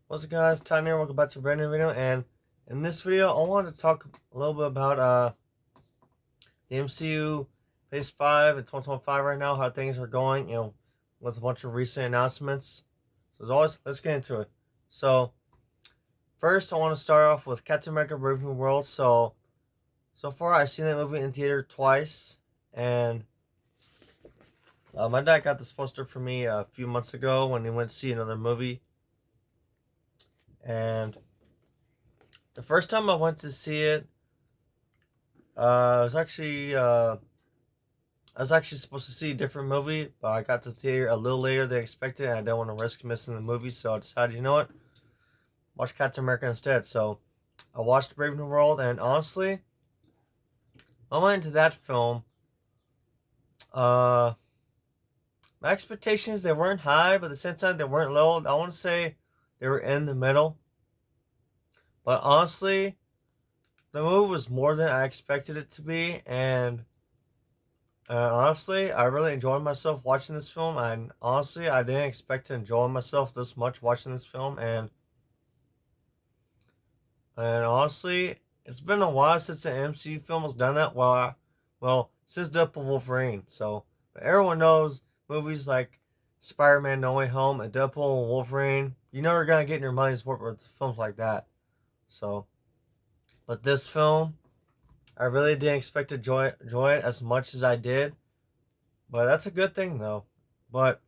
What's up guys, Ty here, welcome back to a brand new video, and in this video I wanted to talk a little bit about the MCU Phase 5 in 2025 right now, how things are going, with a bunch of recent announcements. So as always, let's get into it. So first I want to start off with Captain America Brave New World. So far I've seen that movie in theater twice, and my dad got this poster for me a few months ago when he went to see another movie. And the first time I went to see it, I was actually supposed to see a different movie, but I got to the theater a little later than expected, and I didn't want to risk missing the movie, so I decided, you know what, watch Captain America instead. So I watched Brave New World, and honestly, I went into that film. Uh, my expectations, they weren't high, but at the same time they weren't low. I want to say they were in the middle. But honestly, the movie was more than I expected it to be, and honestly, I really enjoyed myself watching this film. And honestly, I didn't expect to enjoy myself this much watching this film. And honestly, it's been a while since an MCU film has done that. Well, since Deadpool Wolverine. So, but everyone knows movies like Spider-Man: No Way Home and Deadpool and Wolverine. You're never gonna get your money's worth with films like that. So, but this film, I really didn't expect to enjoy it as much as I did. But that's a good thing though. But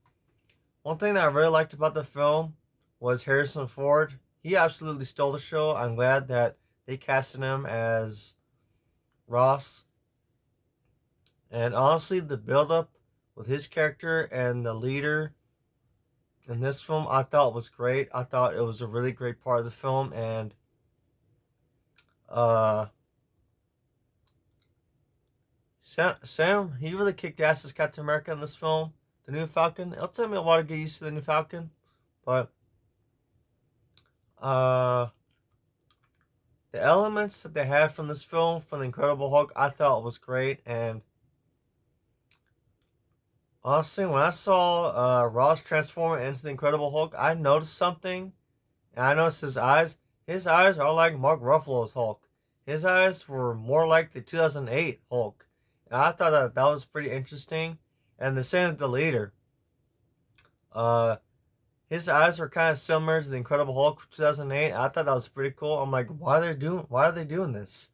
one thing that I really liked about the film was Harrison Ford. He absolutely stole the show. I'm glad that they casted him as Ross. And honestly, the build up with his character and the leader in this film, I thought was great. I thought it was a really great part of the film. And uh, Sam, he really kicked ass as Captain America in this film. The new Falcon. It'll take me a while to get used to the new Falcon, but uh, the elements that they had from this film, from the Incredible Hulk, I thought was great. And honestly, when I saw Ross transform into the Incredible Hulk, I noticed something. And I noticed his eyes. His eyes are like Mark Ruffalo's Hulk. His eyes were more like the 2008 Hulk. And I thought that was pretty interesting. And the same with the leader. Uh, his eyes were kind of similar to the Incredible Hulk of 2008. I thought that was pretty cool. I'm like, why are they doing this?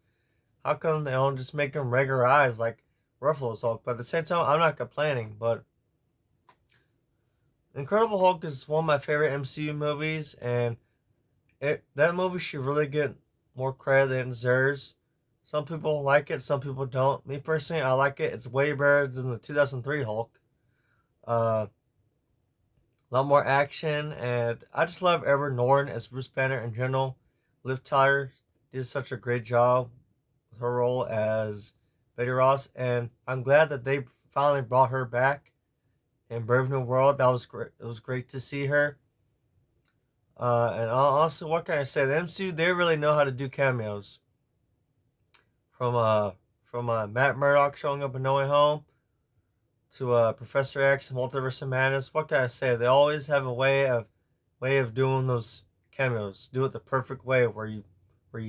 How come they don't just make him regular eyes like Ruffalo's Hulk? But at the same time, I'm not complaining. But Incredible Hulk is one of my favorite MCU movies, and that movie should really get more credit than it deserves. Some people like it, some people don't. Me personally, I like it. It's way better than the 2003 Hulk. A lot more action, and I just love Edward Norton as Bruce Banner in general. Liv Tyler did such a great job with her role as Betty Ross, and I'm glad that they finally brought her back in Brave New World. That was great. It was great to see her. And also, what can I say? The MCU, they really know how to do cameos. From Matt Murdock showing up in No Way Home to Professor X and Multiverse of Madness. What can I say? They always have a way of doing those cameos. Do it the perfect way where you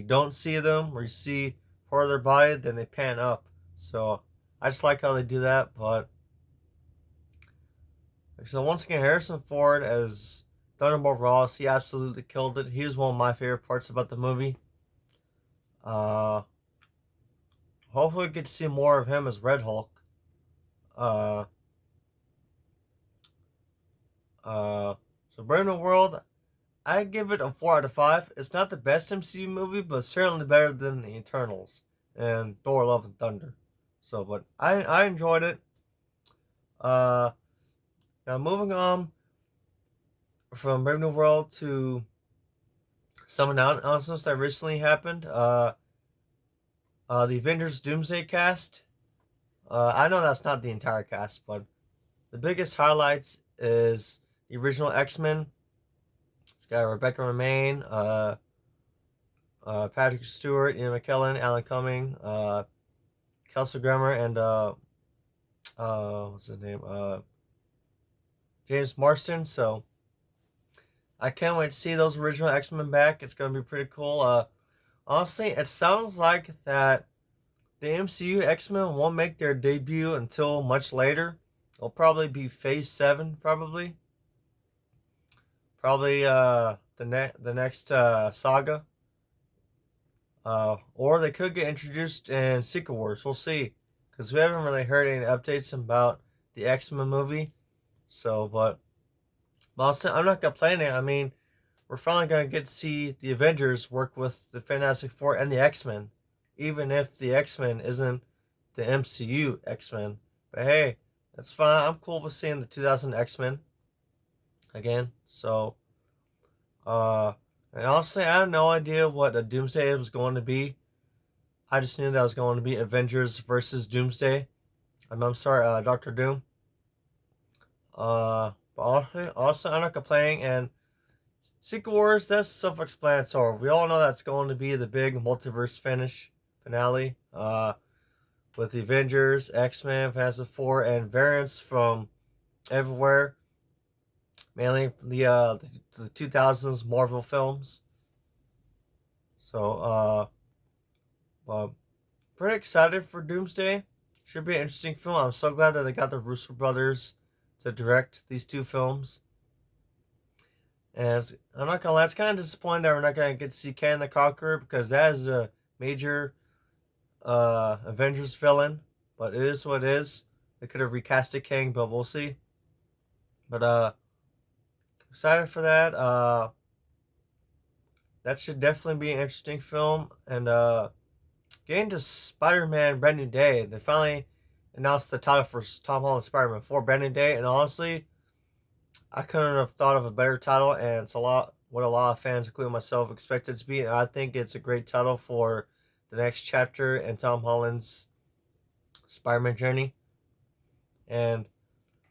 don't see them, where you see part of their body, then they pan up. So I just like how they do that. But so once again, Harrison Ford as Thunderbolt Ross, he absolutely killed it. He was one of my favorite parts about the movie. Uh, Hopefully we get to see more of him as Red Hulk. Uh, so Brave New World, I give it a 4 out of 5. It's not the best MCU movie, but certainly better than the Eternals and Thor: Love and Thunder. So, but I enjoyed it. Uh, Now moving on from Brave New World to some announcements that recently happened. The Avengers Doomsday cast. I know that's not the entire cast, but the biggest highlights is the original X-Men. It's got Rebecca Romijn, Patrick Stewart, Ian McKellen, Alan Cumming, Kelsey Grammer, and what's his name? James Marsden. So I can't wait to see those original X-Men back. It's gonna be pretty cool. Honestly, it sounds like that the MCU X-Men won't make their debut until much later. It'll probably be Phase 7, probably. Probably the next saga. Or they could get introduced in Secret Wars. We'll see. Because we haven't really heard any updates about the X-Men movie. So, but I'm not complaining. I mean, we're finally going to get to see the Avengers work with the Fantastic Four and the X-Men. Even if the X-Men isn't the MCU X-Men. But hey, that's fine. I'm cool with seeing the 2000 X-Men again. So, and honestly, I had no idea what a Doomsday was going to be. I just knew that was going to be Avengers versus Doomsday. I'm sorry, Doctor Doom. But honestly, I'm not complaining. And Secret Wars, that's self-explanatory. We all know that's going to be the big multiverse finale. With the Avengers, X-Men, Fantastic Four, and variants from everywhere. Mainly the 2000s Marvel films. So, well, pretty excited for Doomsday. Should be an interesting film. I'm so glad that they got the Russo brothers to direct these two films. And I'm not gonna lie, it's kind of disappointing that we're not gonna get to see Kang the Conqueror because that is a major Avengers villain. But it is what it is. They could have recasted Kang, but we'll see. But excited for that. That should definitely be an interesting film. And getting to Spider-Man Brand New Day, they finally announced the title for Tom Holland's Spider-Man 4 Brand New Day, and honestly, I couldn't have thought of a better title, and it's a lot what a lot of fans, including myself, expected it to be. And I think it's a great title for the next chapter in Tom Holland's Spider-Man journey. And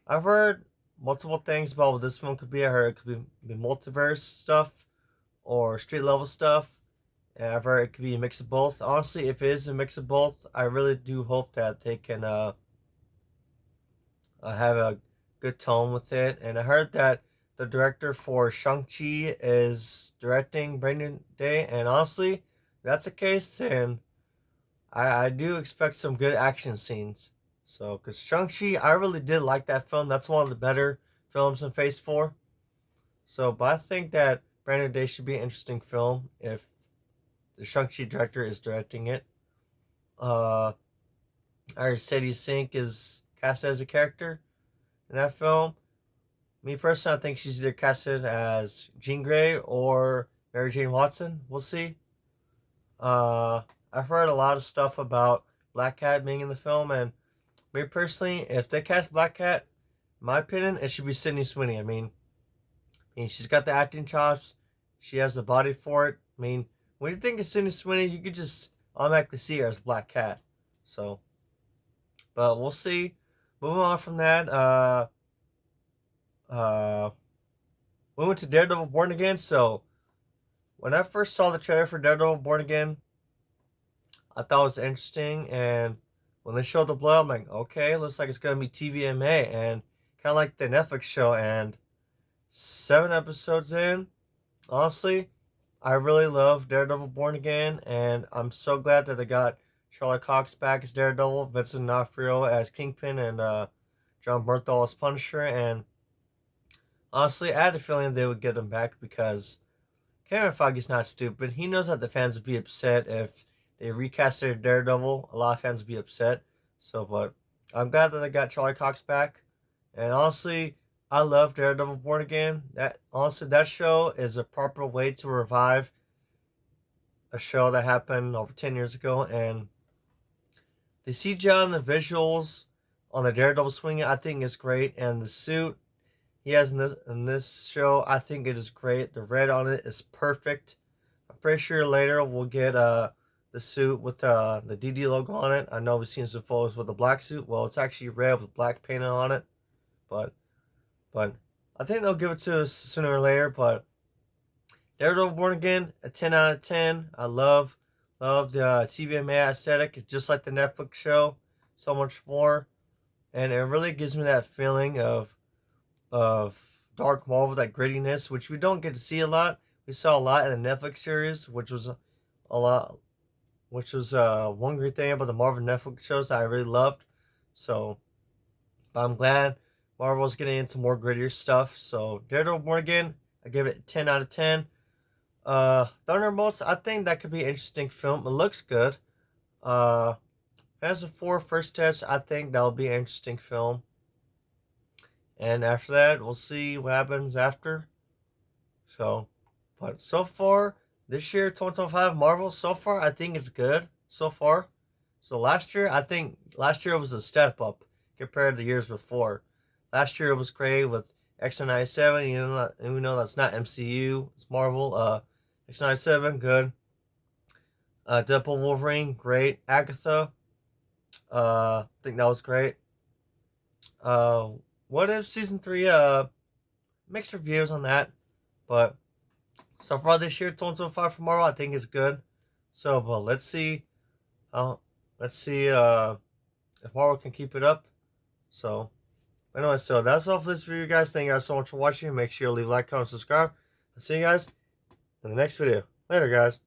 I've heard multiple things about what this film could be. I heard it could be multiverse stuff or street level stuff. And I've heard it could be a mix of both. Honestly, if it is a mix of both, I really do hope that they can have a good tone with it. And I heard that the director for Shang-Chi is directing Brand New Day. And honestly, if that's the case, then I do expect some good action scenes. So, because Shang-Chi, I really did like that film. That's one of the better films in Phase 4. So, but I think that Brand New Day should be an interesting film if the Shang-Chi director is directing it. I heard Sadie Sink is casted as a character in that film. Me personally, I think she's either casted as Jean Grey or Mary Jane Watson. We'll see. I've heard a lot of stuff about Black Cat being in the film, and me personally, if they cast Black Cat, in my opinion, it should be Sydney Sweeney. I mean, she's got the acting chops. She has the body for it. I mean, when you think of Sydney Sweeney, you could just automatically see her as Black Cat. So, but we'll see. Moving on from that, we went to Daredevil Born Again. So, when I first saw the trailer for Daredevil Born Again, I thought it was interesting. And when they showed the blood, I'm like, okay, looks like it's going to be TVMA. And kind of like the Netflix show. And 7 episodes in, honestly, I really love Daredevil Born Again. And I'm so glad that they got Charlie Cox back as Daredevil, Vincent D'Onofrio as Kingpin, and John Bernthal as Punisher. And honestly, I had a feeling they would get him back because Kevin Feige's not stupid. He knows that the fans would be upset if they recasted Daredevil. A lot of fans would be upset. So, but I'm glad that they got Charlie Cox back. And honestly, I love Daredevil Born Again. That show is a proper way to revive a show that happened over 10 years ago. And the CGI and the visuals on the Daredevil swinging, I think is great. And the suit he has in this show, I think it is great. The red on it is perfect. I'm pretty sure later we'll get the suit with the DD logo on it. I know we've seen some photos with the black suit. Well, it's actually red with black painted on it. But I think they'll give it to us sooner or later. But Daredevil Born Again, a 10 out of 10. I love the TVMA aesthetic. It's just like the Netflix show, so much more. And it really gives me that feeling of dark Marvel, that grittiness, which we don't get to see a lot. We saw a lot in the Netflix series, which was a lot, which was one great thing about the Marvel Netflix shows that I really loved. So, but I'm glad Marvel's getting into more grittier stuff. So, Daredevil Born Again, I give it 10 out of 10. Thunderbolts, I think that could be an interesting film. It looks good. Fantastic Four First Test, I think that'll be an interesting film. And after that, we'll see what happens after. So, but so far, this year, 2025 Marvel, so far, I think it's good. So far. So last year, I think last year was a step up compared to the years before. Last year it was great with X-97. We know that's not MCU. It's Marvel. X-97, good. Deadpool Wolverine, great. Agatha, I think that was great. What If Season 3, mixed reviews on that. But so far this year, 2025 for Marvel, I think is good. So, but let's see if Marvel can keep it up. So, anyway, so that's all for this video, guys. Thank you guys so much for watching. Make sure you leave a like, comment, subscribe. I'll see you guys in the next video. Later, guys.